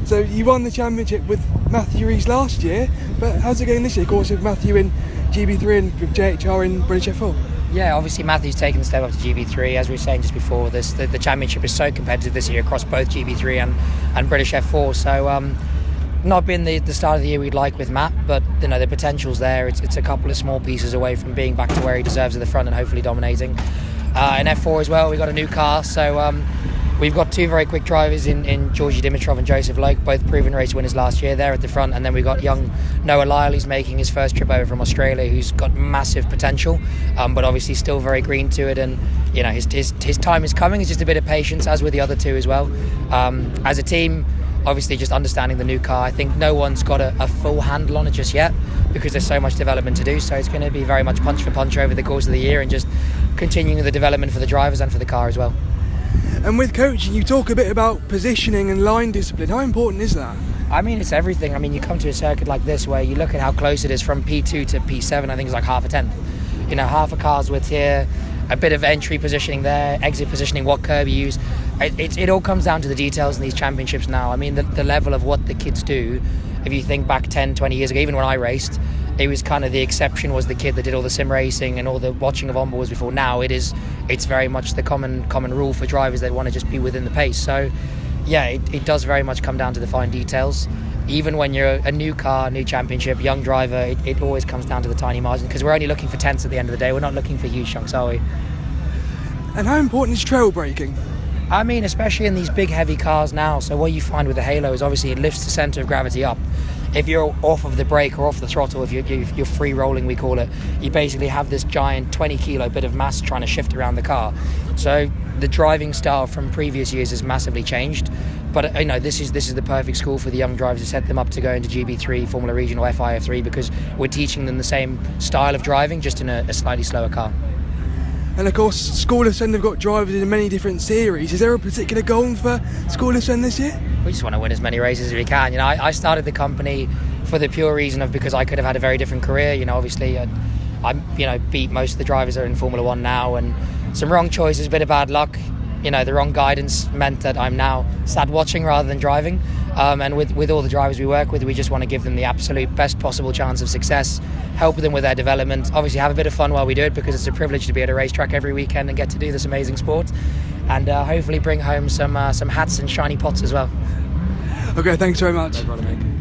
So you won the championship with Matthew Rees last year, but how's it going this year? Of course, with Matthew in GB3 and with JHR in British F4. Yeah, obviously Matthew's taken the step up to GB3. As we were saying just before, the championship is so competitive this year across both GB3 and British F4. So not been the start of the year we'd like with Matt, but you know the potential's there. It's a couple of small pieces away from being back to where he deserves at the front and hopefully dominating. In F4 as well, we got a new car, so we've got two very quick drivers in Georgi Dimitrov and Joseph Loke, both proven race winners last year. They're at the front, and then we've got young Noah Lyle, who's making his first trip over from Australia, who's got massive potential, but obviously still very green to it. And you know his time is coming. It's just a bit of patience, as with the other two as well. As a team, obviously just understanding the new car. I think no one's got a full handle on it just yet because there's so much development to do. So it's going to be very much punch for punch over the course of the year and just continuing the development for the drivers and for the car as well. And with coaching, you talk a bit about positioning and line discipline. How important is that? I mean, it's everything. I mean, you come to a circuit like this where you look at how close it is from P2 to P7. I think it's like half a tenth. You know, half a car's width here, a bit of entry positioning there, exit positioning, what curb you use. It all comes down to the details in these championships now. I mean, the level of what the kids do, if you think back 10, 20 years ago, even when I raced, it was kind of the exception was the kid that did all the sim racing and all the watching of onboards before. Now it's very much the common rule for drivers that want to just be within the pace. So yeah, it does very much come down to the fine details. Even when you're a new car, new championship, young driver, it always comes down to the tiny margin because we're only looking for tenths at the end of the day. We're not looking for huge chunks, are we? And how important is trail braking? I mean, especially in these big heavy cars now. So what you find with the Halo is obviously it lifts the centre of gravity up. If you're off of the brake or off the throttle, if you're free rolling, we call it, you basically have this giant 20 kilo bit of mass trying to shift around the car. So the driving style from previous years has massively changed. But you know, this is the perfect school for the young drivers to set them up to go into GB3, Formula Regional, FIF3, because we're teaching them the same style of driving, just in a slightly slower car. And of course, School of Send have got drivers in many different series. Is there a particular goal for School of Send this year? We just want to win as many races as we can. You know, I started the company for the pure reason of because I could have had a very different career. You know, obviously, I beat most of the drivers that are in Formula One now, and some wrong choices, a bit of bad luck. You know, the wrong guidance meant that I'm now sad watching rather than driving. And with all the drivers we work with, we just want to give them the absolute best possible chance of success, help them with their development, obviously have a bit of fun while we do it because it's a privilege to be at a racetrack every weekend and get to do this amazing sport, and hopefully bring home some hats and shiny pots as well. Okay, thanks very much. No problem, mate.